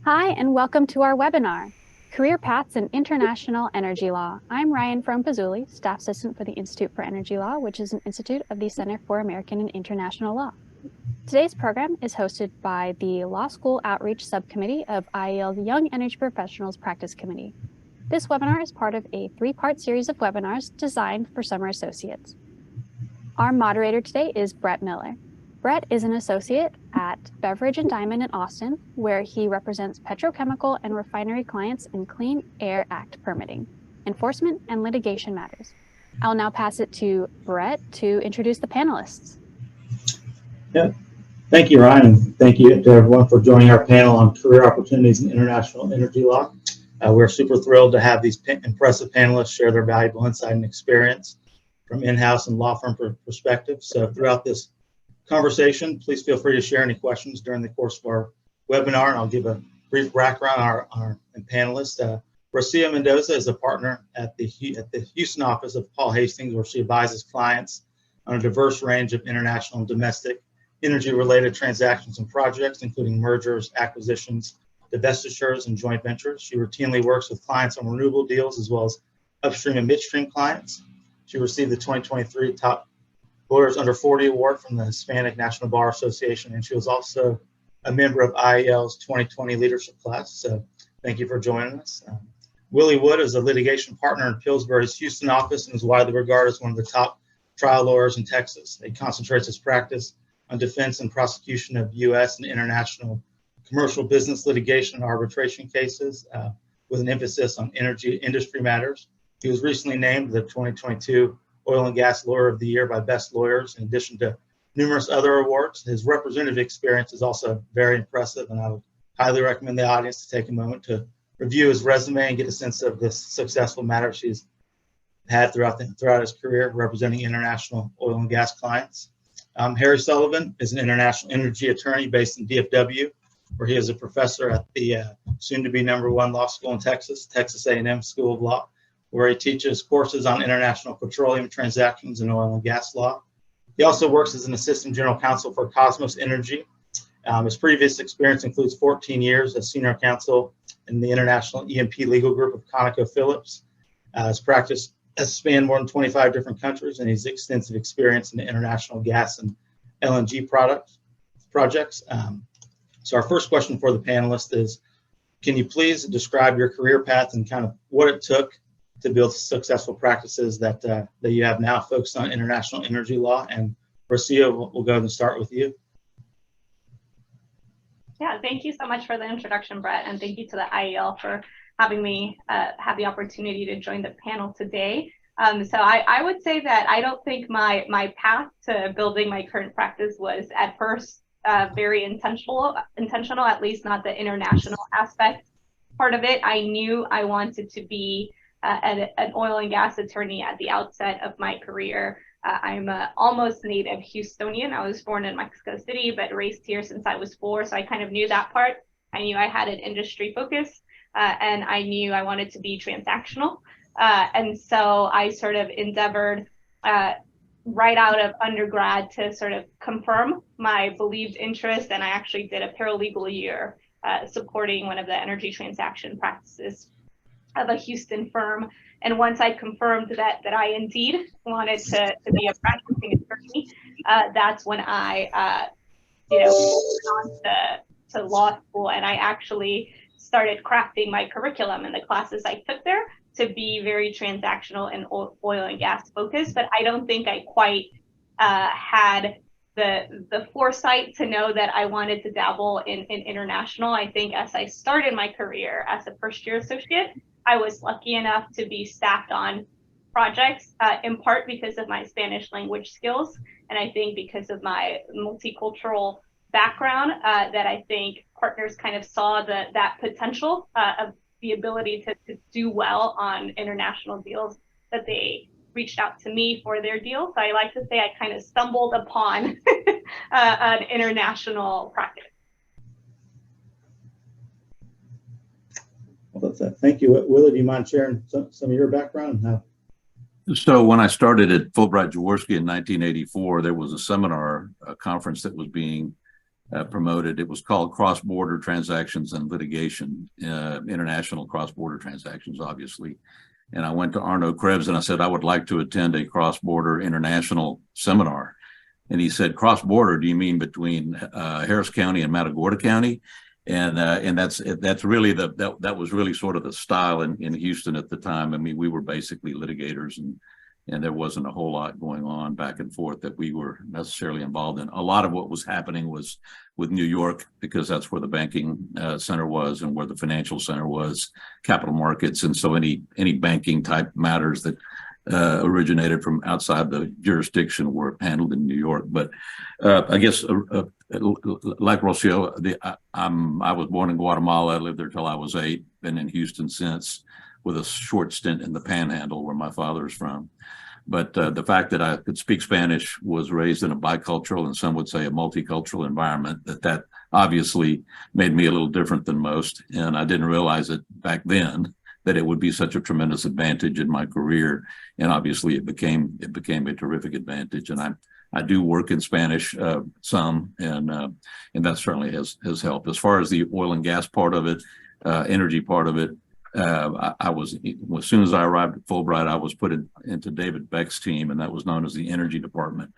Hi, and welcome to our webinar, Career Paths in International Energy Law. I'm Ryan Frome-Pazzulli, Staff Assistant for the Institute for Energy Law, which is an institute of the Center for American and International Law. Today's program is hosted by the Law School Outreach Subcommittee of IEL's Young Energy Professionals Practice Committee. This webinar is part of a three-part series of webinars designed for summer associates. Our moderator today is Brett Miller. Brett is an associate at Beveridge and Diamond in Austin, where he represents petrochemical and refinery clients in Clean Air Act permitting, enforcement, and litigation matters. I'll now pass it to Brett to introduce the panelists. Yeah, thank you, Ryan, and thank you to everyone for joining our panel on career opportunities in international energy law. We're super thrilled to have these impressive panelists share their valuable insight and experience from in-house and law firm perspective. So throughout this conversation, please feel free to share any questions during the course of our webinar, and I'll give a brief background on our panelists. Rocio Mendoza is a partner at the Houston office of Paul Hastings, where she advises clients on a diverse range of international and domestic energy-related transactions and projects, including mergers, acquisitions, divestitures, and joint ventures. She routinely works with clients on renewable deals as well as upstream and midstream clients. She received the 2023 Top Lawyers Under 40 Award from the Hispanic National Bar Association, and she was also a member of IEL's 2020 leadership class. So thank you for joining us. Willie Wood is a litigation partner in Pillsbury's Houston office and is widely regarded as one of the top trial lawyers in Texas. He concentrates his practice on defense and prosecution of U.S. and international commercial business litigation and arbitration cases, with an emphasis on energy industry matters. He was recently named the 2022 Oil and Gas Lawyer of the Year by Best Lawyers, in addition to numerous other awards. His representative experience is also very impressive, and I would highly recommend the audience to take a moment to review his resume and get a sense of this successful matters he's had throughout his career representing international oil and gas clients. Harry Sullivan is an international energy attorney based in DFW, where he is a professor at the soon-to-be #1 law school in Texas, Texas A&M School of Law, where he teaches courses on international petroleum transactions and oil and gas law. He also works as an assistant general counsel for Cosmos Energy. His previous experience includes 14 years as senior counsel in the international E&P legal group of ConocoPhillips. His practice has spanned more than 25 different countries, and he's extensive experience in the international gas and LNG projects. So our first question for the panelists is, can you please describe your career path and kind of what it took to build successful practices that you have now focused on international energy law? And Rocio, we'll go ahead and start with you. Yeah, thank you so much for the introduction, Brett, and thank you to the IEL for having me have the opportunity to join the panel today. So I would say that I don't think my path to building my current practice was at first very intentional, at least not the international aspect part of it. I knew I wanted to be an oil and gas attorney at the outset of my career. I'm almost native Houstonian. I was born in Mexico City, but raised here since I was 4. So I kind of knew that part. I knew I had an industry focus, and I knew I wanted to be transactional. And so I sort of endeavored right out of undergrad to sort of confirm my believed interest. And I actually did a paralegal year supporting one of the energy transaction practices of a Houston firm. And once I confirmed that I indeed wanted to be a practicing attorney, that's when I, went on to law school, and I actually started crafting my curriculum and the classes I took there to be very transactional and oil and gas focused. But I don't think I quite had the foresight to know that I wanted to dabble in international. I think as I started my career as a first-year associate, I was lucky enough to be staffed on projects, in part because of my Spanish language skills, and I think because of my multicultural background, that I think partners kind of saw that potential of the ability to do well on international deals, that they reached out to me for their deals. So I like to say I kind of stumbled upon an international practice. Well, thank you. Willie, do you mind sharing some of your background? So when I started at Fulbright Jaworski in 1984, there was a seminar, a conference that was being promoted. It was called Cross-Border Transactions and Litigation, international cross-border transactions, obviously. And I went to Arno Krebs and I said, I would like to attend a cross-border international seminar. And he said, cross-border, do you mean between Harris County and Matagorda County? And that's really that was really sort of the style in Houston at the time. I mean, we were basically litigators, and there wasn't a whole lot going on back and forth that we were necessarily involved in. A lot of what was happening was with New York, because that's where the banking center was and where the financial center was, capital markets. And so any banking type matters that originated from outside the jurisdiction were handled in New York. But I guess like Rocio, I was born in Guatemala. I lived there till I was 8, been in Houston since, with a short stint in the Panhandle where my father's from. But the fact that I could speak Spanish, was raised in a bicultural and some would say a multicultural environment, that obviously made me a little different than most. And I didn't realize it back then that it would be such a tremendous advantage in my career. And obviously it became a terrific advantage. And I do work in Spanish some, and that certainly has helped. As far as the oil and gas part of it, energy part of it, I was, as soon as I arrived at Fulbright, I was put into David Beck's team, and that was known as the energy department.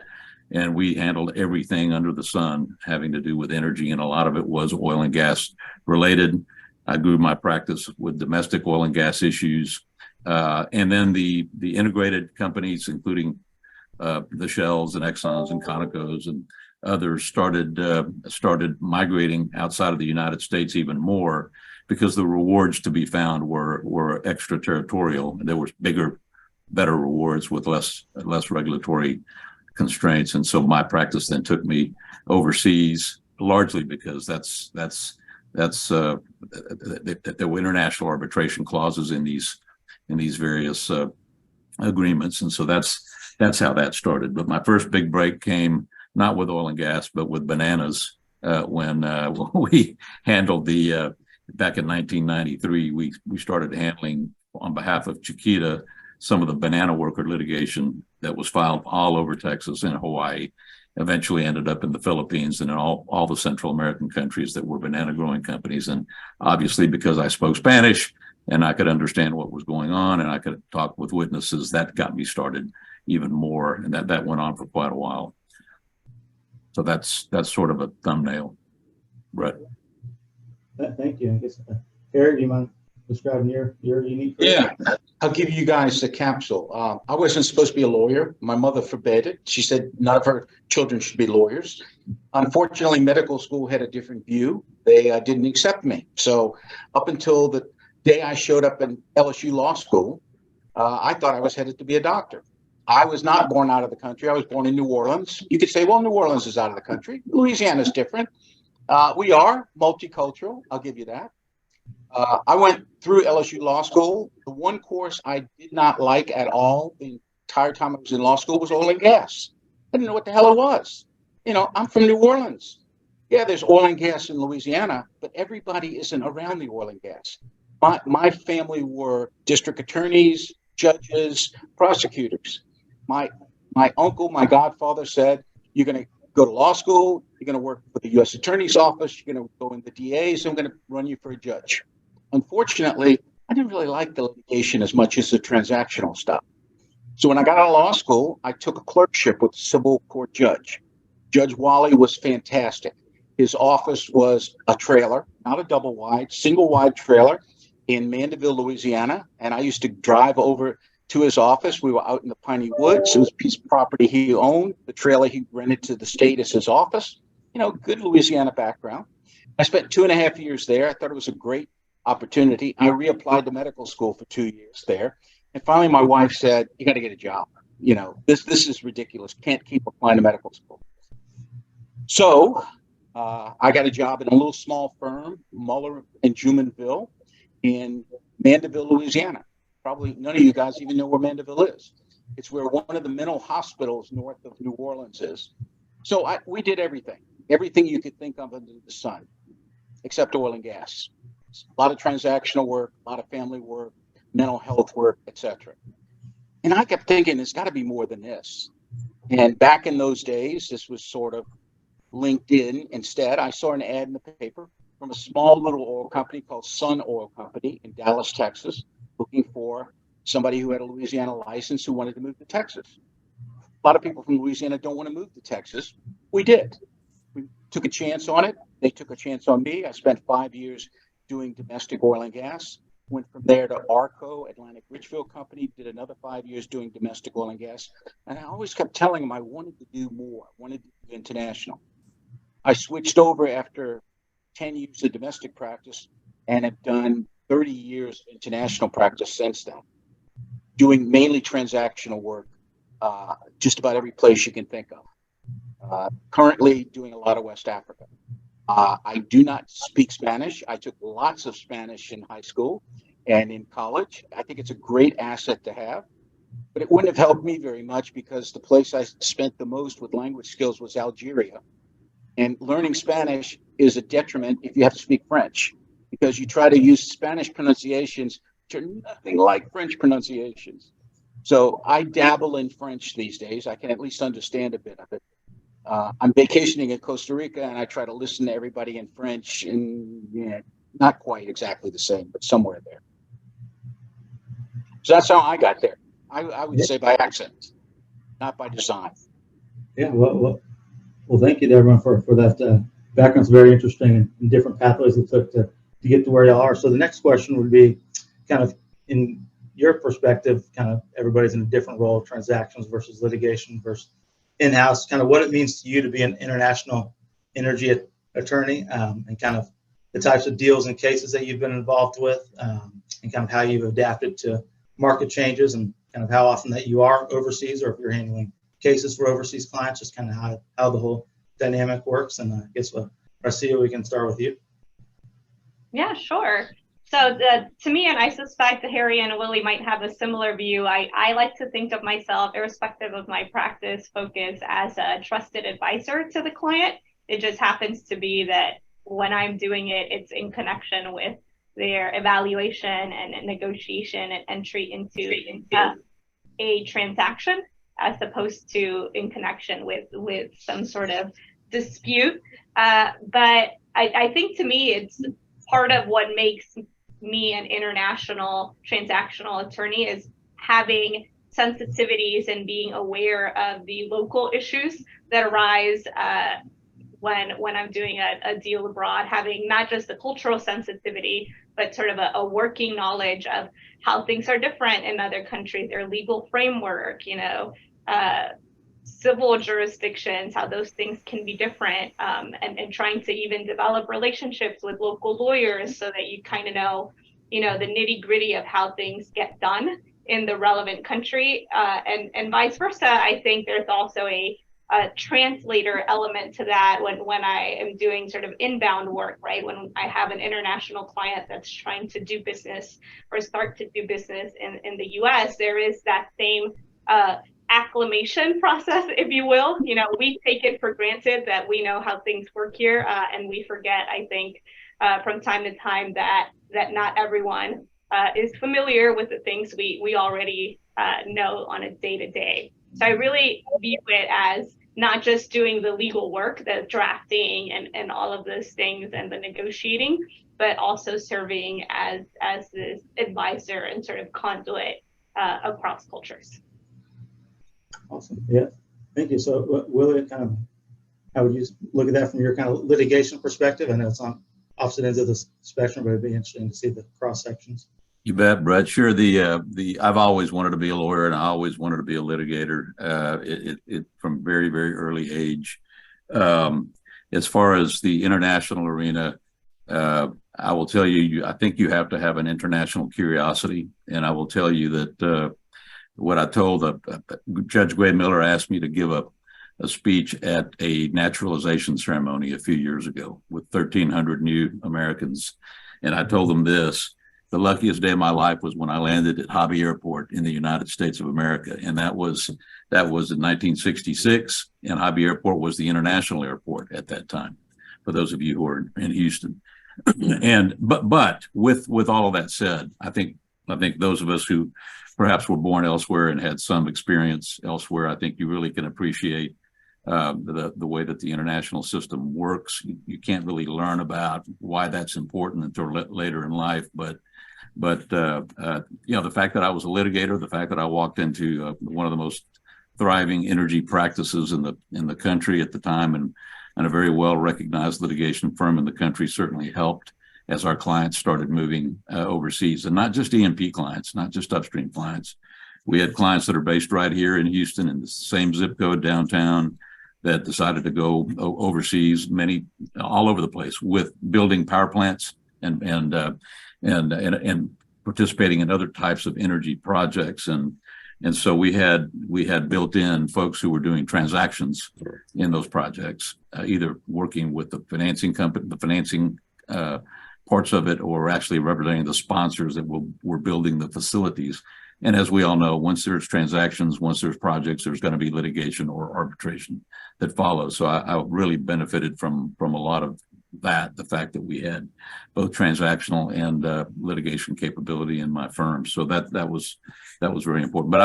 And we handled everything under the sun having to do with energy, and a lot of it was oil and gas related. I grew my practice with domestic oil and gas issues, and then the integrated companies, including the Shells and Exxons and Conocos and others, started migrating outside of the United States even more, because the rewards to be found were extraterritorial. There were bigger, better rewards with less regulatory constraints. And so my practice then took me overseas, largely because there were international arbitration clauses in these various agreements. And so that's how that started. But my first big break came not with oil and gas, but with bananas, when we handled back in 1993, we started handling, on behalf of Chiquita, some of the banana worker litigation that was filed all over Texas and Hawaii, eventually ended up in the Philippines and in all the Central American countries that were banana growing companies. And obviously, because I spoke Spanish and I could understand what was going on and I could talk with witnesses, that got me started even more. And that went on for quite a while. So that's sort of a thumbnail, Brett. Thank you. I guess, Eric, do you mind describing your unique? Yeah, I'll give you guys the capsule. I wasn't supposed to be a lawyer. My mother forbade it. She said none of her children should be lawyers. Unfortunately, medical school had a different view. They didn't accept me. So up until the day I showed up in LSU Law School, I thought I was headed to be a doctor. I was not born out of the country. I was born in New Orleans. You could say, well, New Orleans is out of the country. Louisiana is different. We are multicultural. I'll give you that. I went through LSU Law School. The one course I did not like at all the entire time I was in law school was oil and gas. I didn't know what the hell it was. I'm from New Orleans. Yeah, there's oil and gas in Louisiana, but everybody isn't around the oil and gas. My family were district attorneys, judges, prosecutors. My uncle, my godfather said, you're going to go to law school, you're going to work for the U.S. Attorney's Office, you're going to go in the DA's, I'm going to run you for a judge. Unfortunately, I didn't really like the litigation as much as the transactional stuff. So when I got out of law school, I took a clerkship with a civil court judge. Judge Wally was fantastic. His office was a trailer, not a double wide, single wide trailer in Mandeville, Louisiana. And I used to drive over to his office. We were out in the Piney Woods. It was a piece of property he owned. The trailer he rented to the state as his office. Good Louisiana background. I spent 2.5 years there. I thought it was a great opportunity. I reapplied to medical school for 2 years there. And finally, my wife said, you got to get a job. This is ridiculous. Can't keep applying to medical school. So I got a job in a little small firm, Muller and Jumonville, in Mandeville, Louisiana. Probably none of you guys even know where Mandeville is. It's where one of the mental hospitals north of New Orleans is. So we did everything you could think of under the sun, except oil and gas. A lot of transactional work, a lot of family work, mental health work, etc. And I kept thinking, there's got to be more than this. And back in those days, this was sort of LinkedIn instead. I saw an ad in the paper from a small little oil company called Sun Oil Company in Dallas, Texas, looking for somebody who had a Louisiana license who wanted to move to Texas. A lot of people from Louisiana don't want to move to Texas. We did. We took a chance on it. They took a chance on me. I spent 5 years doing domestic oil and gas. Went from there to ARCO, Atlantic Richfield Company, did another 5 years doing domestic oil and gas. And I always kept telling them I wanted to do more, I wanted to do international. I switched over after 10 years of domestic practice and have done 30 years of international practice since then, doing mainly transactional work, just about every place you can think of. Currently doing a lot of West Africa. I do not speak Spanish. I took lots of Spanish in high school and in college. I think it's a great asset to have, but it wouldn't have helped me very much because the place I spent the most with language skills was Algeria. And learning Spanish is a detriment if you have to speak French, because you try to use Spanish pronunciations which are nothing like French pronunciations. So I dabble in French these days. I can at least understand a bit of it. I'm vacationing in Costa Rica and I try to listen to everybody in French, and not quite exactly the same, but somewhere there. So that's how I got there. I would say by accident, not by design. Yeah, well, thank you to everyone for that background. It's very interesting and different pathways it took to get to where y'all are. So the next question would be kind of in your perspective, kind of everybody's in a different role, transactions versus litigation versus in-house, kind of what it means to you to be an international energy attorney, and kind of the types of deals and cases that you've been involved with, and kind of how you've adapted to market changes, and kind of how often that you are overseas, or if you're handling cases for overseas clients, just kind of how the whole dynamic works. And I guess, Marcia, we can start with you. Yeah, sure. So to me, and I suspect that Harry and Willie might have a similar view, I like to think of myself, irrespective of my practice focus, as a trusted advisor to the client. It just happens to be that when I'm doing it, it's in connection with their evaluation and negotiation and entry into a transaction, as opposed to in connection with some sort of dispute. But I think to me, it's part of what makes me an international transactional attorney is having sensitivities and being aware of the local issues that arise when I'm doing a deal abroad, having not just the cultural sensitivity, but sort of a working knowledge of how things are different in other countries, their legal framework, civil jurisdictions, how those things can be different, and trying to even develop relationships with local lawyers so that you kind of know, the nitty gritty of how things get done in the relevant country, and vice versa. I think there's also a translator element to that when I am doing sort of inbound work, right? When I have an international client that's trying to do business or start to do business in the US, there is that same acclimation process, if you will. We take it for granted that we know how things work here, and we forget, I think, from time to time that not everyone is familiar with the things we already know on a day-to-day. So I really view it as not just doing the legal work, the drafting and all of those things and the negotiating, but also serving as this advisor and sort of conduit across cultures. Awesome. Yeah. Thank you. So Willie, kind of, how would you look at that from your kind of litigation perspective? I know it's on opposite ends of the spectrum, but it'd be interesting to see the cross sections. You bet, Brett. Sure. I've always wanted to be a lawyer, and I always wanted to be a litigator. It from very, very early age. As far as the international arena, I will tell you, I think you have to have an international curiosity, and I will tell you that what I told Judge Gway Miller asked me to give a speech at a naturalization ceremony a few years ago with 1,300 new Americans, and I told them this. The luckiest day of my life was when I landed at Hobby Airport in the United States of America. And that was in 1966. And Hobby Airport was the international airport at that time, for those of you who are in Houston. But with all of that said, I think those of us who perhaps were born elsewhere and had some experience elsewhere, I think you really can appreciate the way that the international system works. You can't really learn about why that's important until later in life. But you know, the fact that I was a litigator, the fact that I walked into one of the most thriving energy practices in the country at the time, and a very well recognized litigation firm in the country, certainly helped as our clients started moving overseas, and not just E&P clients, not just upstream clients. We had clients that are based right here in Houston in the same zip code downtown that decided to go overseas, many all over the place, with building power plants and participating in other types of energy projects. And so we had built in folks who were doing transactions in those projects, either working with the financing company, the financing parts of it, or actually representing the sponsors that were building the facilities. And as we all know, once there's transactions, once there's projects, there's going to be litigation or arbitration that follows. So I really benefited from a lot of that, the fact that we had both transactional and litigation capability in my firm. So that was very important. But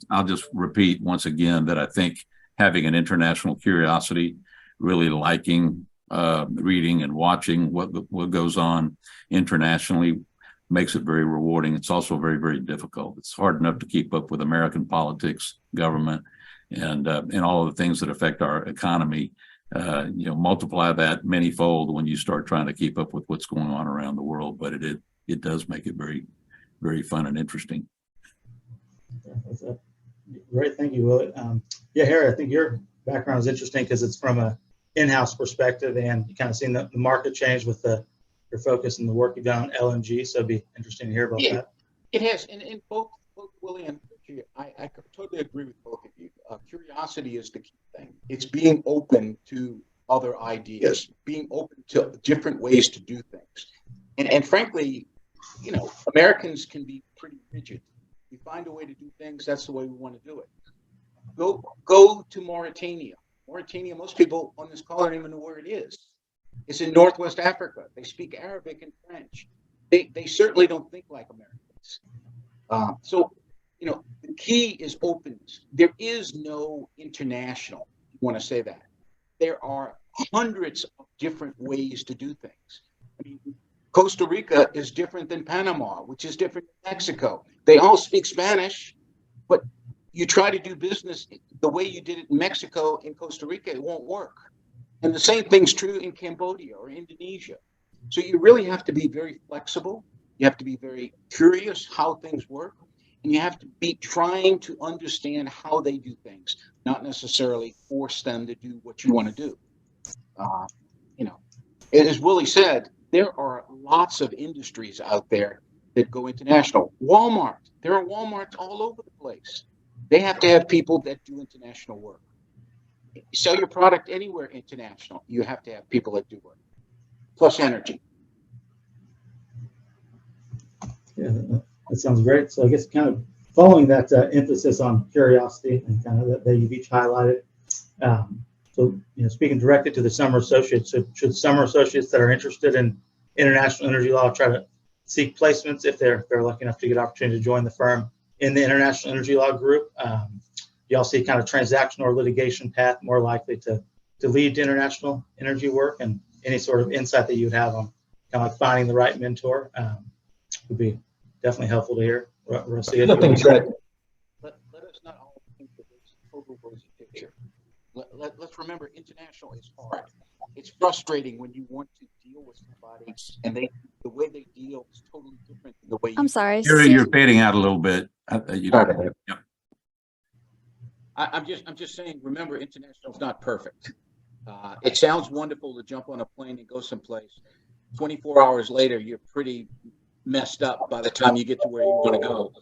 I'll just repeat once again that I think having an international curiosity, really liking reading and watching what goes on internationally, makes it very rewarding. It's also very, very difficult. It's hard enough to keep up with American politics, government, and all of the things that affect our economy. You know, multiply that manyfold when you start trying to keep up with what's going on around the world. But it does make it very, very fun and interesting. Great, thank you, Willie. Yeah, Harry, I think your background is interesting because it's from a in-house perspective, and you kind of seen the market change with your focus and the work you've done on LNG. So it'd be interesting to hear about that. It has, and both Willie and I totally agree with both of you. Curiosity is the key thing. It's being open to other ideas, being open to different ways to do things. And frankly, you know, Americans can be pretty rigid. We find a way to do things, that's the way we want to do it. Go to Mauritania. Mauritania, most people on this call don't even know where it is. It's in Northwest Africa. They speak Arabic and French. They certainly don't think like Americans. So, you know, the key is openness. There is no international, if you want to say that. There are hundreds of different ways to do things. I mean, Costa Rica is different than Panama, which is different than Mexico. They all speak Spanish, but you try to do business the way you did it in Mexico, in Costa Rica, it won't work. And the same thing's true in Cambodia or Indonesia. So you really have to be very flexible. You have to be very curious how things work. And you have to be trying to understand how they do things, not necessarily force them to do what you want to do. You know, as Willie said, there are lots of industries out there that go international. Walmart, there are Walmarts all over the place. They have to have people that do international work. Sell your product anywhere international, you have to have people that do work. Plus energy. Yeah, that sounds great. So I guess kind of following that emphasis on curiosity and kind of that you've each highlighted. So, you know, speaking directly to the summer associates, should summer associates that are interested in international energy law try to seek placements if they're lucky enough to get opportunity to join the firm in the international energy law group? Y'all see kind of transactional or litigation path more likely to lead to international energy work, and any sort of insight that you would have on kind of like finding the right mentor would be definitely helpful to hear. Rosia, let us not all think that it's a total rosy picture. Let's remember, international is hard. It's frustrating when you want to deal with somebody and the way they deal is totally different than the way I'm sorry. You're fading out a little bit. Yeah. I'm just saying, remember, international is not perfect. It sounds wonderful to jump on a plane and go someplace. 24 hours later, you're pretty messed up by the time you get to where you want to go.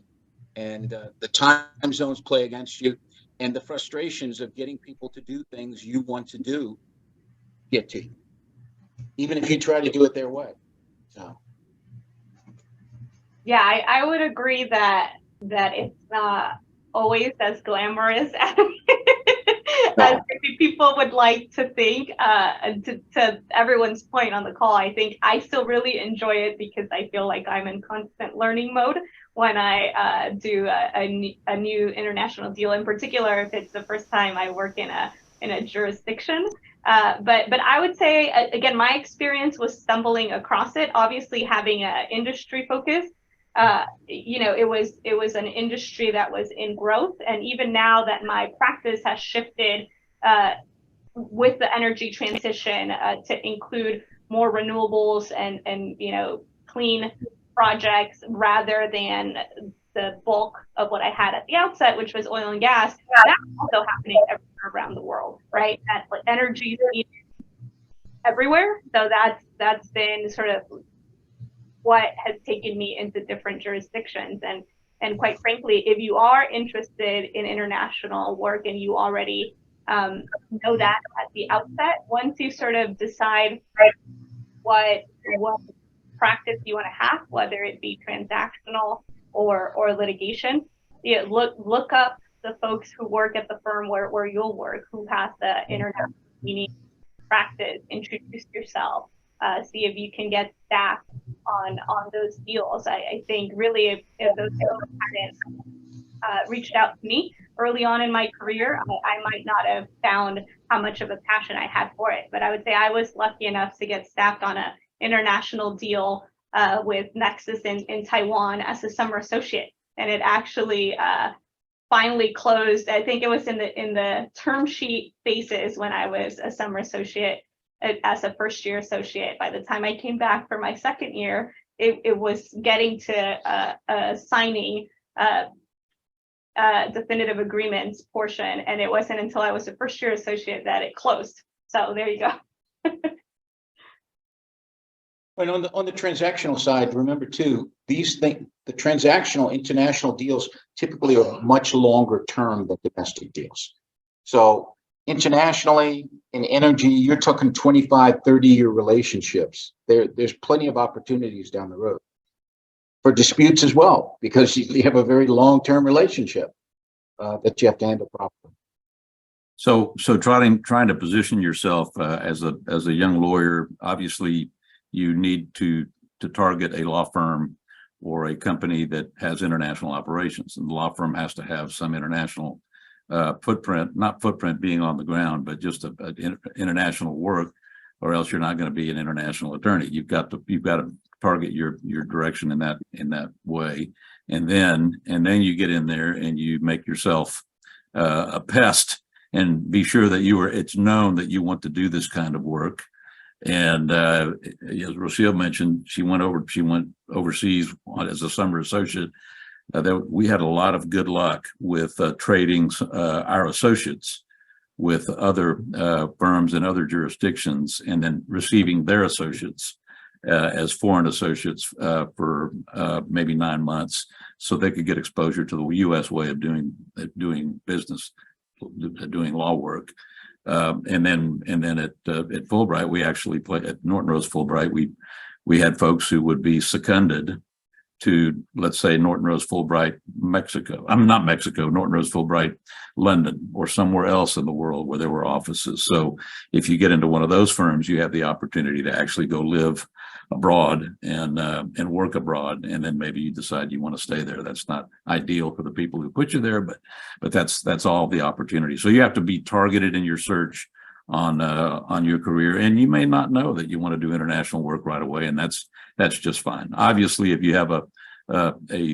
And the time zones play against you, and the frustrations of getting people to do things you want to do get to you, even if you try to do it their way. So. Yeah, I would agree that it's not always as glamorous as maybe people would like to think. To everyone's point on the call, I think I still really enjoy it because I feel like I'm in constant learning mode when I do a new international deal. In particular, if it's the first time I work in in a jurisdiction. But I would say, again, my experience was stumbling across it. Obviously, having an industry focus, it was an industry that was in growth. And even now that my practice has shifted with the energy transition to include more renewables and clean projects rather than the bulk of what I had at the outset, which was oil and gas. That's also happening everywhere around the world, right? That energy is needed everywhere. So that's been sort of what has taken me into different jurisdictions. And quite frankly, if you are interested in international work and you already know that at the outset, once you sort of decide what practice you want to have, whether it be transactional or litigation, look up the folks who work at the firm where you'll work, who has the international meaning practice, introduce yourself, see if you can get staff on those deals. I think really if those folks hadn't reached out to me early on in my career, I might not have found how much of a passion I had for it. But I would say I was lucky enough to get staffed on an international deal with Nexus in Taiwan as a summer associate. And it actually finally closed. I think it was in the term sheet phases when I was a summer associate as a first year associate. By the time I came back for my second year, it was getting to signing definitive agreements portion. And it wasn't until I was a first year associate that it closed. So there you go. And on the transactional side, remember too, the transactional international deals typically are much longer term than domestic deals. So internationally in energy, you're talking 25, 30-year relationships. There's plenty of opportunities down the road for disputes as well, because you have a very long-term relationship that you have to handle properly. So trying to position yourself as a young lawyer, obviously you need to target a law firm or a company that has international operations, and the law firm has to have some international footprint, not footprint being on the ground, but just international work, or else you're not going to be an international attorney. You've got to target your direction in that way, and then you get in there and you make yourself a pest, and be sure that it's known that you want to do this kind of work. And as Rochelle mentioned, she went overseas as a summer associate. We had a lot of good luck with trading our associates with other firms in other jurisdictions, and then receiving their associates as foreign associates for maybe 9 months, so they could get exposure to the U.S. way of doing business, doing law work. And then at Fulbright, we actually played at Norton Rose Fulbright. We had folks who would be seconded to, let's say, Norton Rose Fulbright Mexico. Not Mexico, Norton Rose Fulbright London, or somewhere else in the world where there were offices. So if you get into one of those firms, you have the opportunity to actually go live abroad and work abroad, and then maybe you decide you want to stay there. That's not ideal for the people who put you there, but that's all the opportunity. So you have to be targeted in your search on your career, and you may not know that you want to do international work right away, and that's just fine. Obviously, if you have a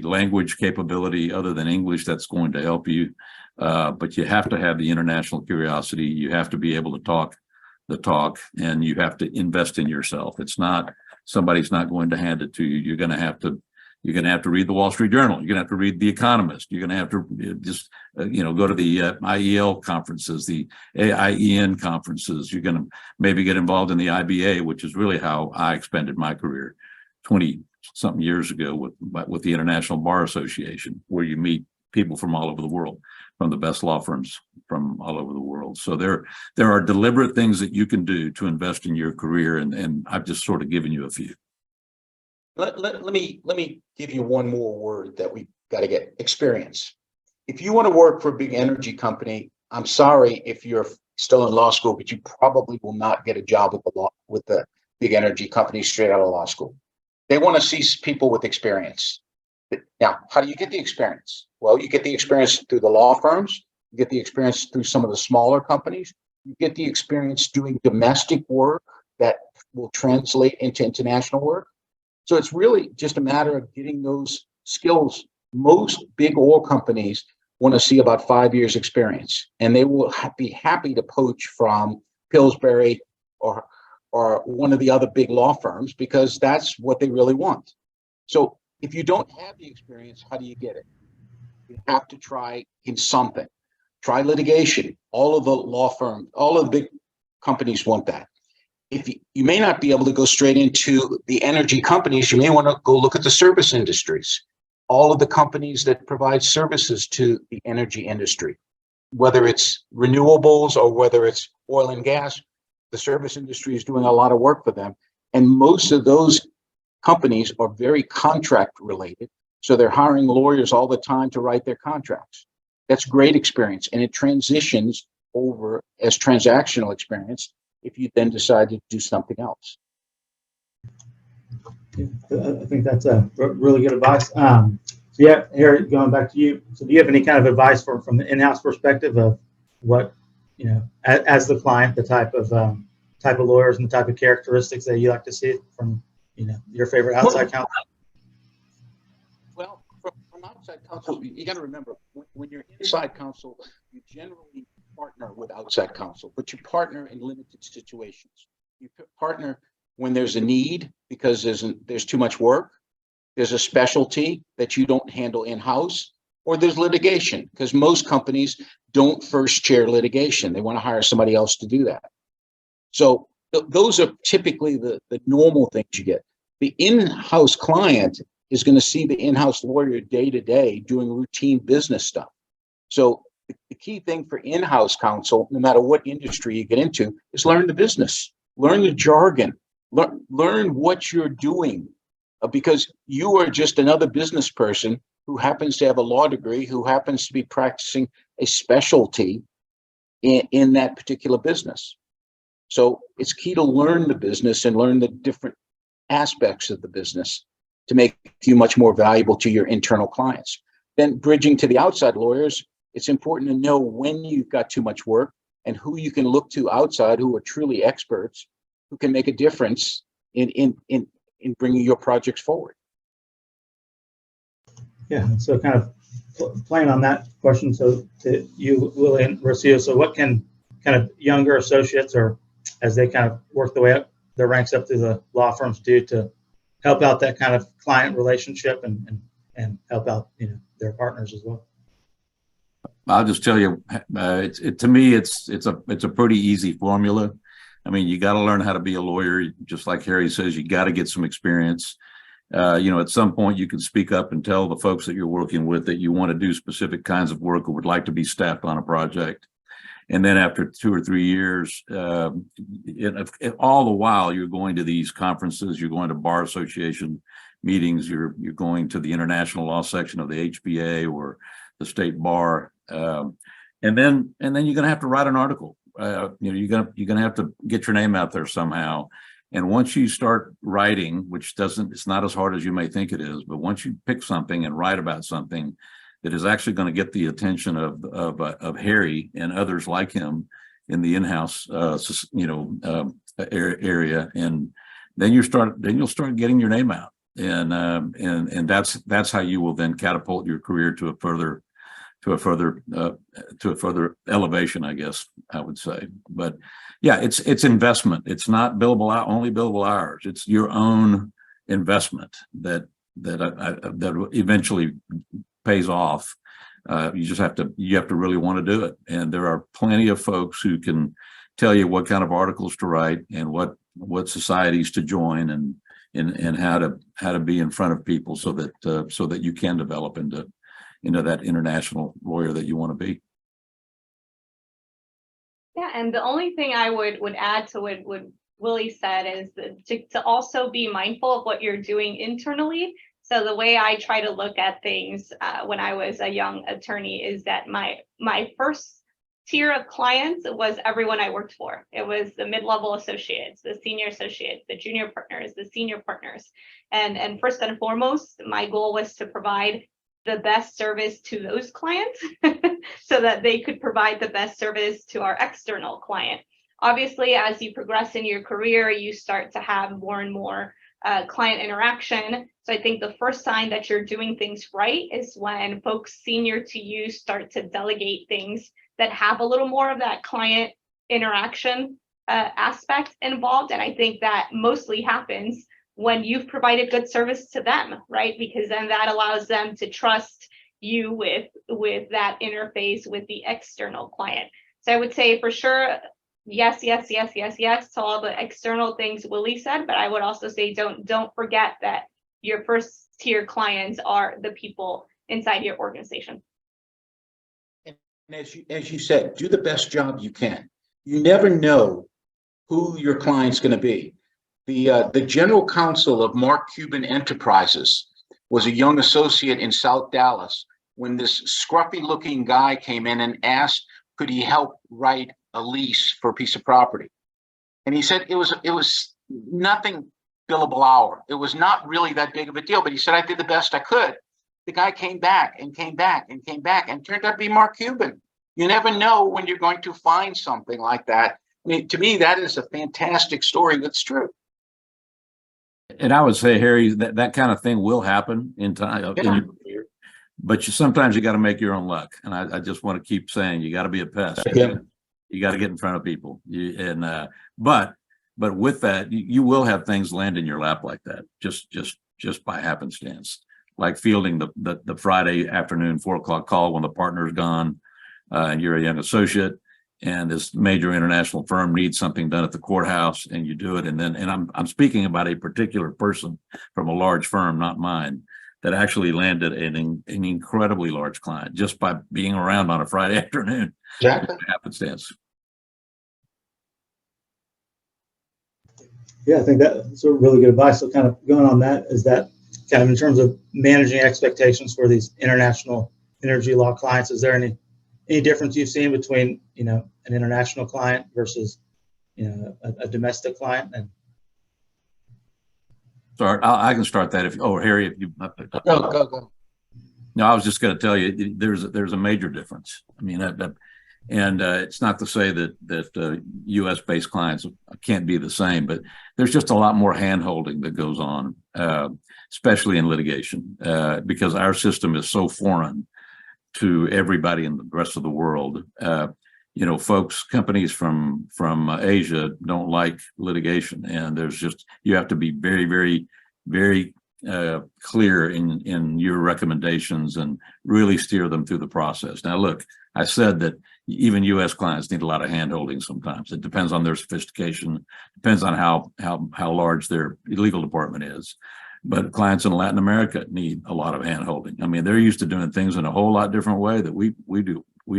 language capability other than English, that's going to help you, but you have to have the international curiosity. You have to be able to talk the talk, and you have to invest in yourself. It's not, somebody's not going to hand it to you. You're going to have to read the Wall Street Journal. You're going to have to read The Economist. You're going to have to just, go to the IEL conferences, the AIEN conferences. You're going to maybe get involved in the IBA, which is really how I expanded my career 20-something years ago with the International Bar Association, where you meet people from all over the world, from the best law firms from all over the world. So there are deliberate things that you can do to invest in your career, and I've just sort of given you a few. Let me give you one more word that we got to get: experience. If you want to work for a big energy company, I'm sorry if you're still in law school, but you probably will not get a job with the big energy company straight out of law school. They want to see people with experience. Now, how do you get the experience? Well, you get the experience through the law firms. You get the experience through some of the smaller companies. You get the experience doing domestic work that will translate into international work. So it's really just a matter of getting those skills. Most big oil companies want to see about 5 years experience, and they will be happy to poach from Pillsbury or one of the other big law firms, because that's what they really want. So if you don't have the experience, how do you get it? You have to try in something. Try litigation. All of the law firms, all of the big companies want that. If you may not be able to go straight into the energy companies, you may want to go look at the service industries. All of the companies that provide services to the energy industry, whether it's renewables or whether it's oil and gas, the service industry is doing a lot of work for them. And most of those companies are very contract related. So they're hiring lawyers all the time to write their contracts. That's great experience. And it transitions over as transactional experience if you then decide to do something else. I think that's a really good advice. So yeah, Harry, going back to you. So do you have any kind of advice from the in-house perspective of what, as the client, the type of lawyers and the type of characteristics that you like to see from, your favorite outside counsel? Well, from outside counsel, you got to remember, when you're inside counsel, you generally partner with outside counsel, but you partner in limited situations. You partner when there's a need because there's too much work, there's a specialty that you don't handle in-house, or there's litigation, because most companies don't first chair litigation. They want to hire somebody else to do that. So those are typically the normal things you get. The in-house client is going to see the in-house lawyer day to day doing routine business stuff. So the key thing for in-house counsel, no matter what industry you get into, is learn the business, learn the jargon, learn what you're doing, because you are just another business person who happens to have a law degree, who happens to be practicing a specialty in that particular business. So it's key to learn the business and learn the different aspects of the business to make you much more valuable to your internal clients. Then bridging to the outside lawyers, it's important to know when you've got too much work and who you can look to outside who are truly experts, who can make a difference in bringing your projects forward. Yeah, so kind of playing on that question, so to you, Willie and Rocio, so what can kind of younger associates, or as they kind of work their way up their ranks up through the law firms, do to help out that kind of client relationship and help out their partners as well? I'll just tell you, to me, it's a pretty easy formula. I mean, you got to learn how to be a lawyer. Just like Harry says, you got to get some experience. At some point you can speak up and tell the folks that you're working with that you want to do specific kinds of work or would like to be staffed on a project. And then after 2 or 3 years, all the while you're going to these conferences, you're going to bar association meetings, you're going to the international law section of the HBA or the state bar. And then you're going to have to write an article. You're going to have to get your name out there somehow. And once you start writing, it's not as hard as you may think it is, but once you pick something and write about something that is actually going to get the attention of Harry and others like him in the in-house area, and then you'll start getting your name out, and that's how you will then catapult your career to a further elevation, I guess I would say. But yeah, it's investment. It's not only billable hours. It's your own investment that eventually pays off. You have to really want to do it. And there are plenty of folks who can tell you what kind of articles to write and what societies to join and how to be in front of people so that you can develop into that international lawyer that you want to be. Yeah, and the only thing I would add to what Willie said is to also be mindful of what you're doing internally. So the way I try to look at things when I was a young attorney is that my first tier of clients was everyone I worked for. It was the mid-level associates, the senior associates, the junior partners, the senior partners. And first and foremost, my goal was to provide the best service to those clients so that they could provide the best service to our external client. Obviously, as you progress in your career, you start to have more and more client interaction. So I think the first sign that you're doing things right is when folks senior to you start to delegate things that have a little more of that client interaction aspect involved. And I think that mostly happens when you've provided good service to them, right? Because then that allows them to trust you with that interface with the external client. So I would say for sure, yes to all the external things Willie said, but I would also say don't forget that your first tier clients are the people inside your organization. And as you said, do the best job you can. You never know who your client's going to be. The general counsel of Mark Cuban Enterprises was a young associate in South Dallas when this scruffy looking guy came in and asked, could he help write a lease for a piece of property? And he said it was nothing billable hour. It was not really that big of a deal, but he said, I did the best I could. The guy came back and came back and came back and turned out to be Mark Cuban. You never know when you're going to find something like that. I mean, to me, that is a fantastic story that's true. And I would say, Harry, that kind of thing will happen in time. Yeah. But sometimes you got to make your own luck. And I just want to keep saying, you got to be a pest. Yeah. You got to get in front of people. But with that, you will have things land in your lap like that, just by happenstance, like fielding the Friday afternoon 4 o'clock call when the partner's gone, and you're a young associate, and this major international firm needs something done at the courthouse, and you do it. And I'm speaking about a particular person from a large firm, not mine, that actually landed an incredibly large client just by being around on a Friday afternoon. Exactly. Happenstance. Yeah, I think that's a really good advice. So kind of going on that, is that kind of in terms of managing expectations for these international energy law clients, is there any difference you've seen between, an international client versus, a domestic client? And Sorry, I can start that Harry, if you Go. No, I was just going to tell you there's a major difference. I mean, and it's not to say that U.S. based clients can't be the same, but there's just a lot more hand-holding that goes on, especially in litigation, because our system is so foreign to everybody in the rest of the world. Companies from Asia don't like litigation, and you have to be very, very, very clear in your recommendations and really steer them through the process. Now, look, I said that even U.S. clients need a lot of hand-holding sometimes. It depends on their sophistication, depends on how large their legal department is. But clients in Latin America need a lot of hand-holding. I mean, they're used to doing things in a whole lot different way that we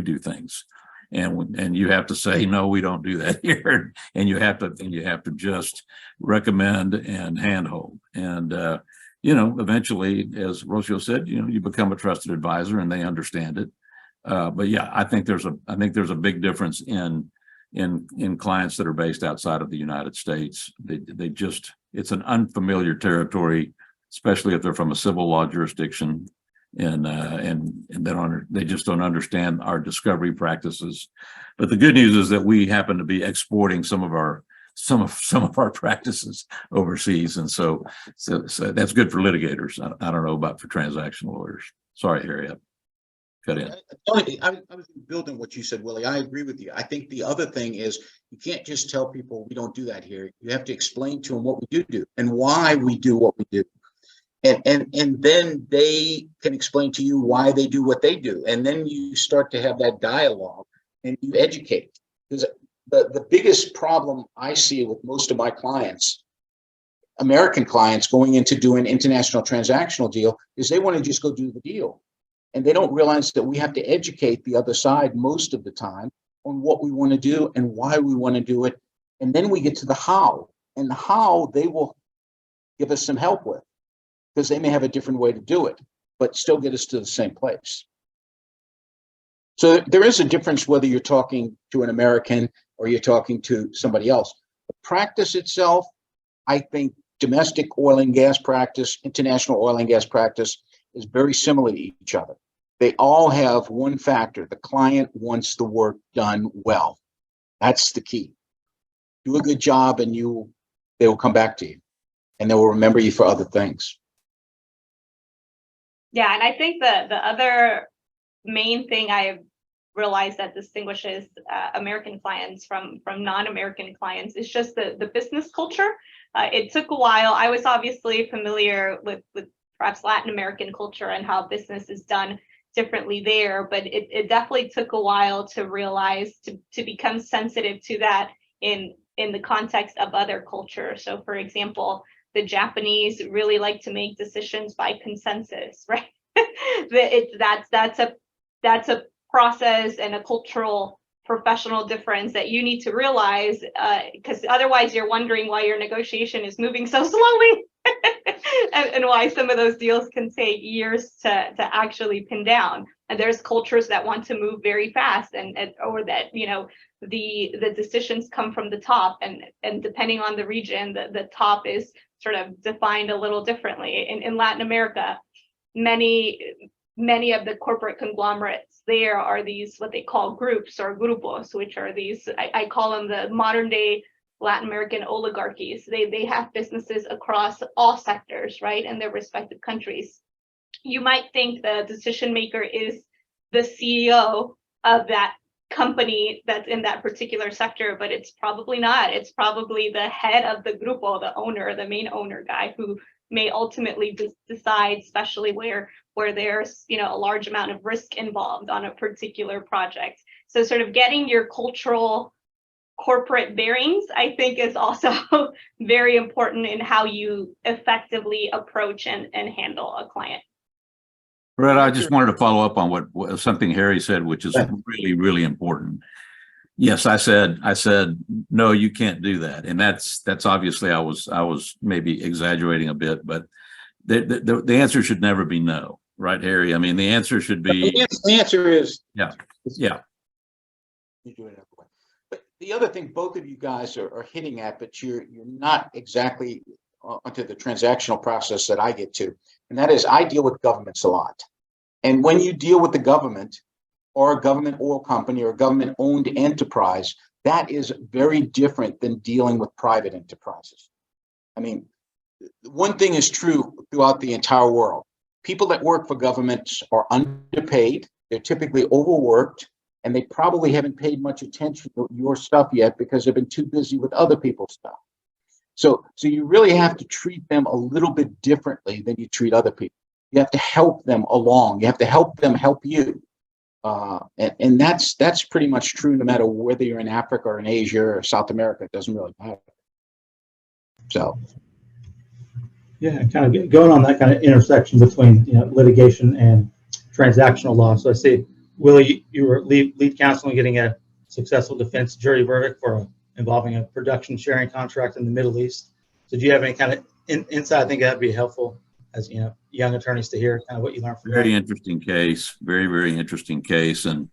do things. And you have to say, no, we don't do that here. And you have to just recommend and handhold. And eventually, as Rocio said, you become a trusted advisor and they understand it. But yeah, I think there's a big difference in clients that are based outside of the United States. It's an unfamiliar territory, especially if they're from a civil law jurisdiction, and they just don't understand our discovery practices. But the good news is that we happen to be exporting some of our practices overseas, and so that's good for litigators. I don't know about for transactional lawyers. Sorry, Harry, I cut in. I was building what you said, Willie. I agree with you. I think the other thing is you can't just tell people we don't do that here. You have to explain to them what we do and why we do what we do. And then they can explain to you why they do what they do. And then you start to have that dialogue and you educate. Because the biggest problem I see with most of my clients, American clients going into doing international transactional deal, is they want to just go do the deal. And they don't realize that we have to educate the other side most of the time on what we want to do and why we want to do it. And then we get to the how. And the how they will give us some help with, because they may have a different way to do it, but still get us to the same place. So there is a difference whether you're talking to an American or you're talking to somebody else. The practice itself, I think domestic oil and gas practice, international oil and gas practice is very similar to each other. They all have one factor. The client wants the work done well. That's the key. Do a good job and they will come back to you and they will remember you for other things. Yeah, and I think the other main thing I've realized that distinguishes American clients from non-American clients is just the business culture. It took a while. I was obviously familiar with perhaps Latin American culture and how business is done differently there, but it definitely took a while to realize to become sensitive to that in the context of other cultures. So for example, the Japanese really like to make decisions by consensus, right? That's a process and a cultural professional difference that you need to realize, because otherwise you're wondering why your negotiation is moving so slowly and why some of those deals can take years to actually pin down. And there's cultures that want to move very fast or that, the decisions come from the top, and depending on the region, the top is sort of defined a little differently. In Latin America, many of the corporate conglomerates there are these what they call groups or grupos, which are these, I call them the modern day Latin American oligarchies. They have businesses across all sectors, right, in their respective countries. You might think the decision maker is the CEO of that company that's in that particular sector, but it's probably not. It's probably the head of the grupo, the owner, the main owner guy, who may ultimately decide, especially where there's a large amount of risk involved on a particular project. So sort of getting your cultural corporate bearings, I think, is also very important in how you effectively approach and handle a client. Brett, I just wanted to follow up on what something Harry said, which is really, really important. Yes, I said, no, you can't do that. And that's obviously I was maybe exaggerating a bit, but the answer should never be no, right, Harry? I mean, the answer should be. The answer is. Yeah. You do it another way. But the other thing both of you guys are hitting at, but you're not exactly onto the transactional process that I get to. And that is, I deal with governments a lot. And when you deal with the government or a government oil company or a government owned enterprise, that is very different than dealing with private enterprises. I mean, one thing is true throughout the entire world. People that work for governments are underpaid. They're typically overworked, and they probably haven't paid much attention to your stuff yet because they've been too busy with other people's stuff. So you really have to treat them a little bit differently than you treat other people. You have to help them along. You have to help them help you. And that's pretty much true no matter whether you're in Africa or in Asia or South America. It doesn't really matter. So. Yeah, kind of going on that kind of intersection between litigation and transactional law. So I see, Willie, you were lead counsel in getting a successful defense jury verdict involving a production sharing contract in the Middle East. So do you have any kind of insight? I think that'd be helpful as young attorneys to hear kind of what you learned from Very interesting case, very, very interesting case. And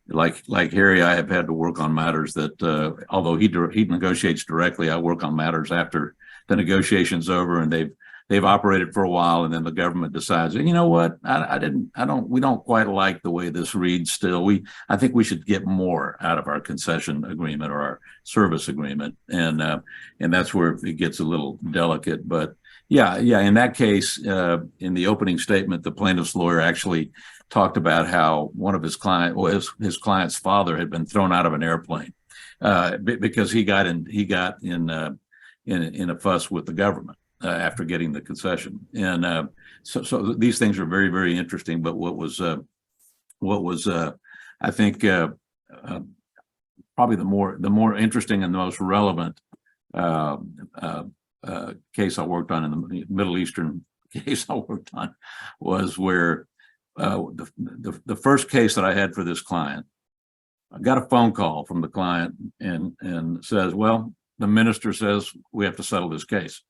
like Harry, I have had to work on matters that although he negotiates directly, I work on matters after the negotiation's over and they've operated for a while, and then the government decides, you know what, we don't quite like the way this reads still. I think we should get more out of our concession agreement or our service agreement. And that's where it gets a little delicate. But yeah, in that case, in the opening statement, the plaintiff's lawyer actually talked about how one of his his client's father had been thrown out of an airplane because he got in a fuss with the government. After getting the concession, and so these things are very, very interesting. But what was I think probably the more interesting and the most relevant case I worked on in the Middle Eastern case I worked on was where the first case that I had for this client, I got a phone call from the client and says, well, the minister says we have to settle this case.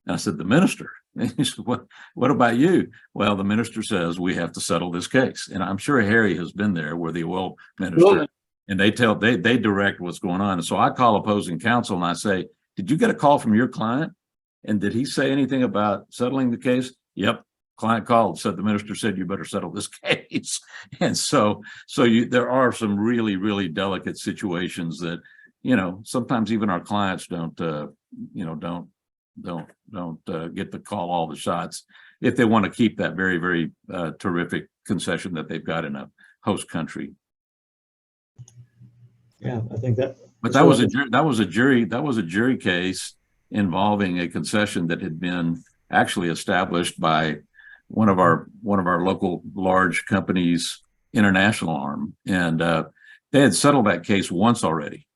And I said, the minister? And he said, what about you? Well, the minister says we have to settle this case. And I'm sure Harry has been there where the oil minister, and they direct what's going on. And so I call opposing counsel and I say, did you get a call from your client? And did he say anything about settling the case? Yep. client called, said the minister said you better settle this case. And so there are some really, really delicate situations that, you know, sometimes even our clients don't get to call all the shots if they want to keep that very, very terrific concession that they've got in a host country. Yeah, I think that. But that was a jury case involving a concession that had been actually established by one of our local large companies' international arm, and they had settled that case once already,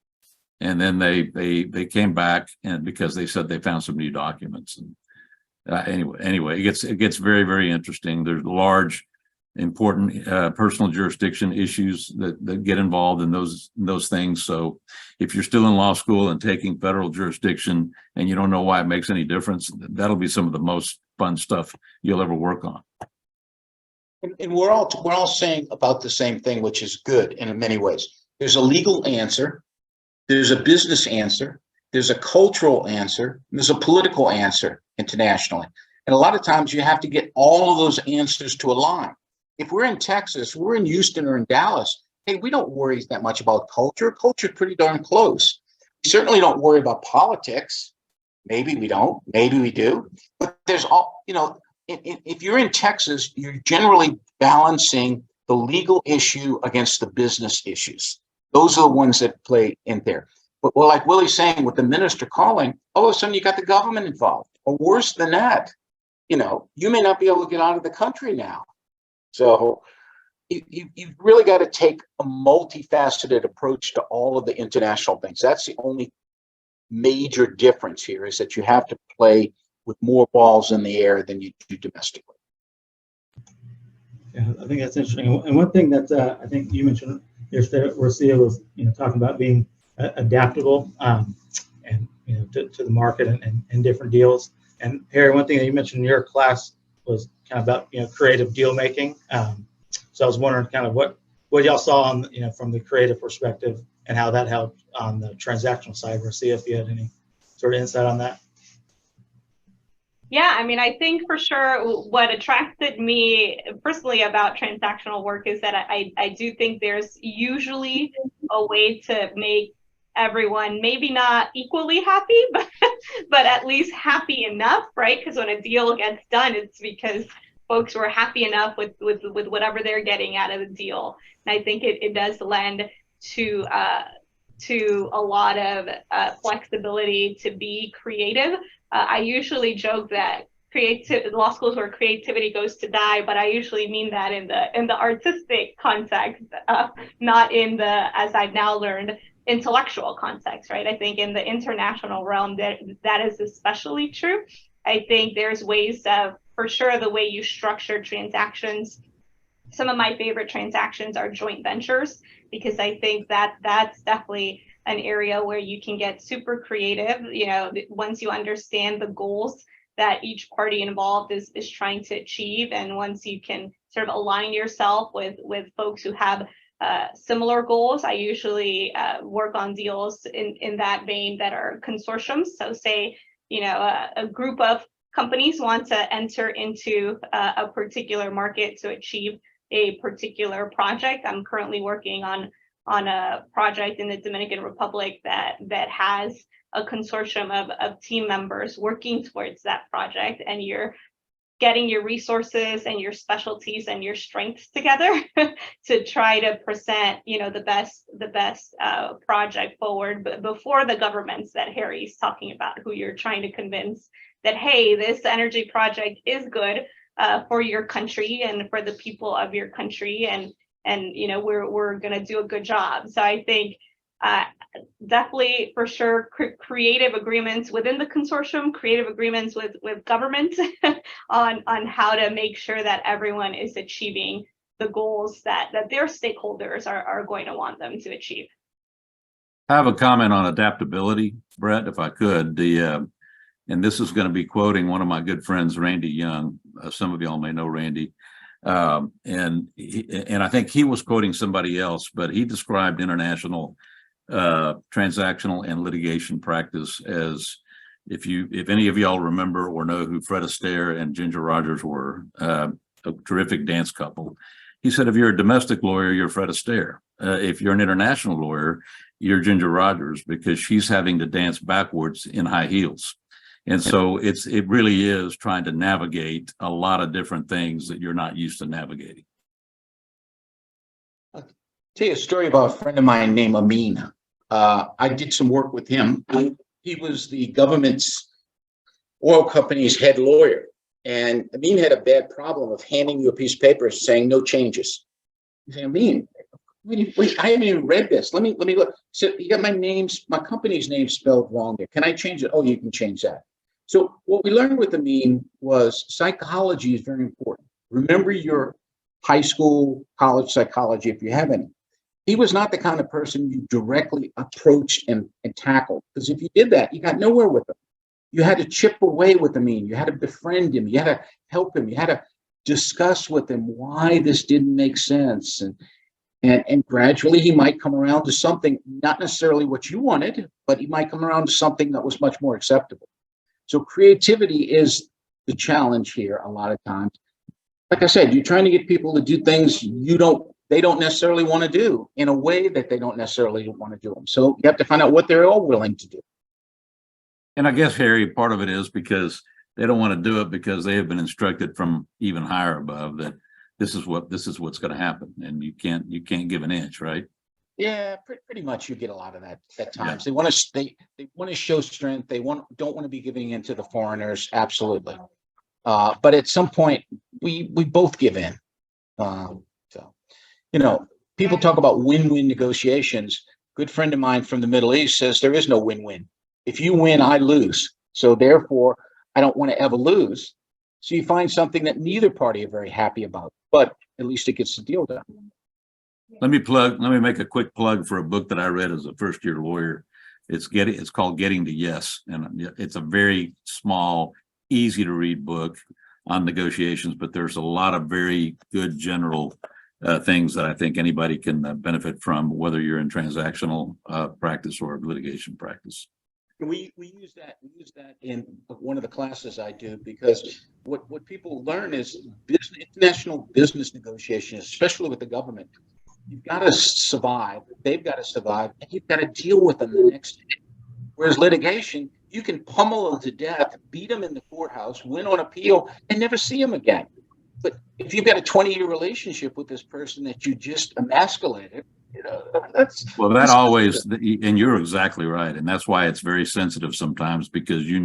and then they came back, and because they said they found some new documents, and anyway, it gets very, very interesting. There's large, important personal jurisdiction issues that get involved in those things. So if you're still in law school and taking federal jurisdiction and you don't know why it makes any difference, that'll be some of the most fun stuff you'll ever work on. And we're all saying about the same thing, which is good in many ways. There's a legal answer, there's a business answer, there's a cultural answer, and there's a political answer internationally. And a lot of times you have to get all of those answers to align. If we're in Texas, we're in Houston or in Dallas, hey, we don't worry that much about culture. Culture's pretty darn close. We certainly don't worry about politics. Maybe we don't, maybe we do. But there's all, you know, if you're in Texas, you're generally balancing the legal issue against the business issues. Those are the ones that play in there. But well, like Willie's saying, with the minister calling, all of a sudden you got the government involved. Or worse than that, you know, you may not be able to get out of the country now. So you've really got to take a multifaceted approach to all of the international things. That's the only major difference here, is that you have to play with more balls in the air than you do domestically. Yeah, I think that's interesting. And one thing that I think you mentioned, Rocio, was talking about being adaptable and to the market and different deals. And Harry, one thing that you mentioned in your class was kind of about creative deal making. So I was wondering kind of what y'all saw on from the creative perspective and how that helped on the transactional side. Rocio, if you had any sort of insight on that. Yeah, I mean, I think for sure what attracted me personally about transactional work is that I do think there's usually a way to make everyone maybe not equally happy, but at least happy enough, right? Because when a deal gets done, it's because folks were happy enough with whatever they're getting out of the deal. And I think it does lend to a lot of flexibility to be creative. I usually joke that law schools where creativity goes to die, but I usually mean that in the artistic context, not in the, as I've now learned, intellectual context, right? I think in the international realm that is especially true. I think there's ways of, for sure, the way you structure transactions. Some of my favorite transactions are joint ventures, because I think that's definitely an area where you can get super creative, once you understand the goals that each party involved is trying to achieve. And once you can sort of align yourself with folks who have similar goals, I usually work on deals in that vein that are consortiums. So say, a group of companies want to enter into a particular market to achieve a particular project. I'm currently working on a project in the Dominican Republic that has a consortium of team members working towards that project, and you're getting your resources and your specialties and your strengths together to try to present, the best project forward, but before the governments that Harry's talking about, who you're trying to convince that, hey, this energy project is good for your country and for the people of your country, and we're going to do a good job. So I think definitely, for sure, creative agreements within the consortium, creative agreements with government on how to make sure that everyone is achieving the goals that their stakeholders are going to want them to achieve. I have a comment on adaptability, Brett, if I could. And this is going to be quoting one of my good friends, Randy Young. Some of y'all may know Randy. And I think he was quoting somebody else, but he described international transactional and litigation practice as If any of y'all remember or know who Fred Astaire and Ginger Rogers were, a terrific dance couple. He said, if you're a domestic lawyer, you're Fred Astaire. If you're an international lawyer, you're Ginger Rogers, because she's having to dance backwards in high heels. And so it really is trying to navigate a lot of different things that you're not used to navigating. I'll tell you a story about a friend of mine named Amin. I did some work with him. He was the government's oil company's head lawyer. And Amin had a bad problem of handing you a piece of paper saying no changes. You say, Amin, wait, I haven't even read this. Let me look. So you got my company's name spelled wrong there. Can I change it? Oh, you can change that. So what we learned with Amin was psychology is very important. Remember your high school, college psychology, if you have any. He was not the kind of person you directly approached and tackled, because if you did that, you got nowhere with him. You had to chip away with Amin. You had to befriend him. You had to help him. You had to discuss with him why this didn't make sense. And gradually he might come around to something, not necessarily what you wanted, but he might come around to something that was much more acceptable. So creativity is the challenge here a lot of times. Like I said, you're trying to get people to do things they don't necessarily want to do in a way that they don't necessarily want to do them. So you have to find out what they're all willing to do. And I guess, Harry, part of it is because they don't want to do it because they have been instructed from even higher above that this is what's going to happen, and you can't give an inch, right? Yeah, pretty much. You get a lot of that at times. Yeah. They want to show strength. Don't want to be giving in to the foreigners. Absolutely. But at some point, we both give in. So, people talk about win-win negotiations. Good friend of mine from the Middle East says there is no win-win. If you win, I lose. So therefore, I don't want to ever lose. So you find something that neither party are very happy about, but at least it gets the deal done. Let me make a quick plug for a book that I read as a first-year lawyer. It's called Getting to Yes. And it's a very small, easy to read book on negotiations, but there's a lot of very good general things that I think anybody can benefit from, whether you're in transactional practice or litigation practice. We use that in one of the classes I do, because what people learn is international business negotiations, especially with the government. You've got to survive. They've got to survive, and you've got to deal with them the next day. Whereas litigation, you can pummel them to death, beat them in the courthouse, win on appeal, and never see them again. But if you've got a 20-year relationship with this person that you just emasculated, and you're exactly right. And that's why it's very sensitive sometimes, because you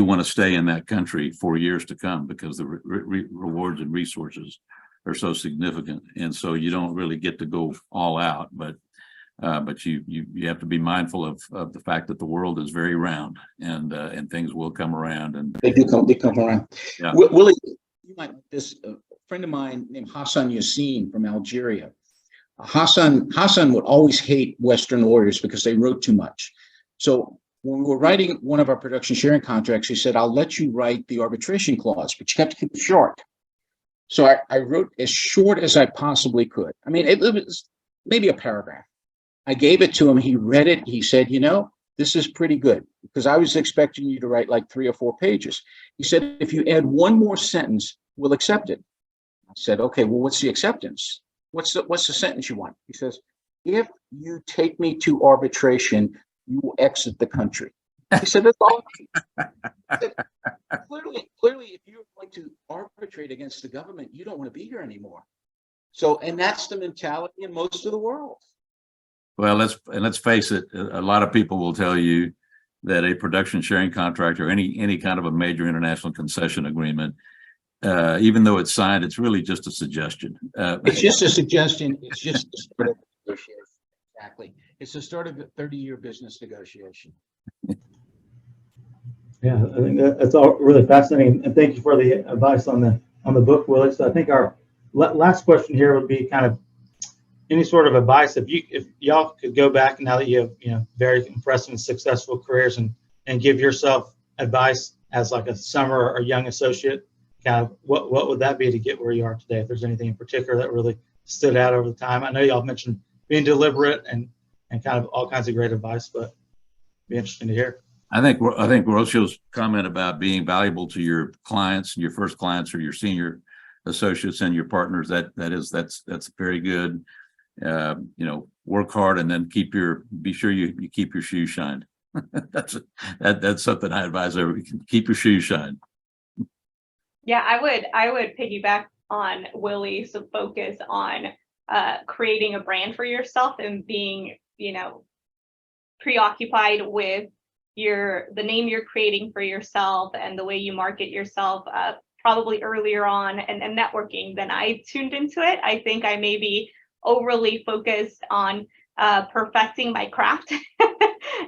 want to stay in that country for years to come, because the rewards and resources are so significant. And so you don't really get to go all out, but you have to be mindful of the fact that the world is very round, and things will come around. And they come around. Yeah. Willie, you might like this. A friend of mine named Hassan Yassin from Algeria. Hassan would always hate Western lawyers because they wrote too much. So when we were writing one of our production sharing contracts, he said, I'll let you write the arbitration clause, but you have to keep it short. So I wrote as short as I possibly could. I mean, it was maybe a paragraph. I gave it to him. He read it. He said, this is pretty good, because I was expecting you to write like 3 or 4 pages. He said, if you add one more sentence, we'll accept it. I said, okay, well, what's the acceptance? What's the sentence you want? He says, if you take me to arbitration, you will exit the country. He said, that's all. I said, clearly, if you're going to arbitrate against the government, you don't want to be here anymore. So, and that's the mentality in most of the world. Well, let's face it. A lot of people will tell you that a production sharing contract or any kind of a major international concession agreement, even though it's signed, it's really just a suggestion. It's just a suggestion. It's just a start of negotiation. Exactly. It's the start of a 30-year business negotiation. Yeah, I think that's all really fascinating, and thank you for the advice on the book, Willie. So I think our last question here would be kind of any sort of advice if y'all could go back now that you have very impressive and successful careers and give yourself advice as like a summer or young associate. Kind of what would that be to get where you are today? If there's anything in particular that really stood out over the time. I know y'all mentioned being deliberate and kind of all kinds of great advice, but it'd be interesting to hear. I think Rocio's comment about being valuable to your clients, your first clients or your senior associates and your partners, that's very good. Work hard and then be sure you keep your shoes shined. That's something I advise everybody. Keep your shoes shined. Yeah, I would piggyback on Willie's focus on creating a brand for yourself and being, preoccupied with the name you're creating for yourself and the way you market yourself probably earlier on and networking than I tuned into it. I think I may be overly focused on perfecting my craft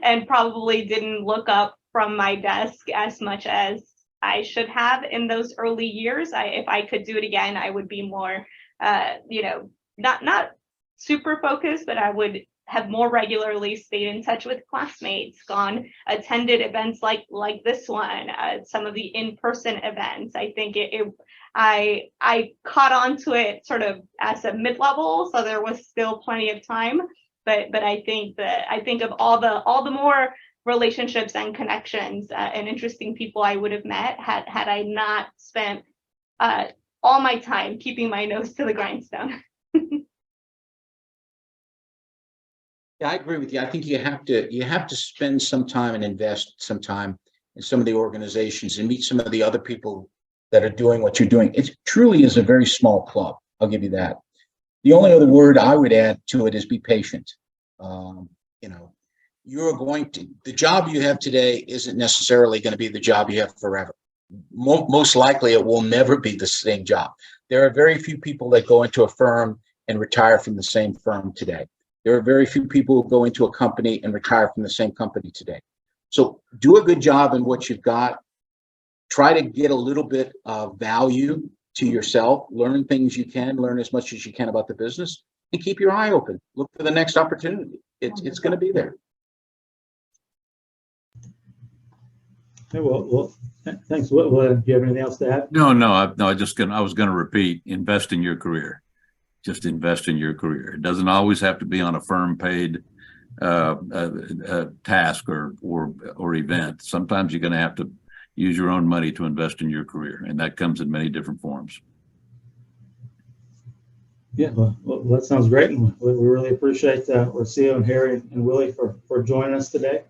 and probably didn't look up from my desk as much as I should have in those early years. If I could do it again, I would be more, not super focused, but I would have more regularly stayed in touch with classmates, attended events like this one, some of the in-person events. I think I caught on to it sort of as a mid-level, so there was still plenty of time. But I think of all the more relationships and connections and interesting people I would have met had I not spent all my time keeping my nose to the grindstone. Yeah, I agree with you. I think you have to spend some time and invest some time in some of the organizations and meet some of the other people that are doing what you're doing. It truly is a very small club. I'll give you that. The only other word I would add to it is be patient. The job you have today isn't necessarily going to be the job you have forever. Most likely it will never be the same job. There are very few people that go into a firm and retire from the same firm today. There are very few people who go into a company and retire from the same company today. So do a good job in what you've got. Try to get a little bit of value to yourself, learn things you can, learn as much as you can about the business, and keep your eye open. Look for the next opportunity. It's going to be there. Okay, well, thanks. Do you have anything else to add? No. I was going to repeat: invest in your career. Just invest in your career. It doesn't always have to be on a firm paid task or event. Sometimes you're going to have to use your own money to invest in your career, and that comes in many different forms. Yeah, well, that sounds great. And we really appreciate Rocio and Harry and Willie for joining us today.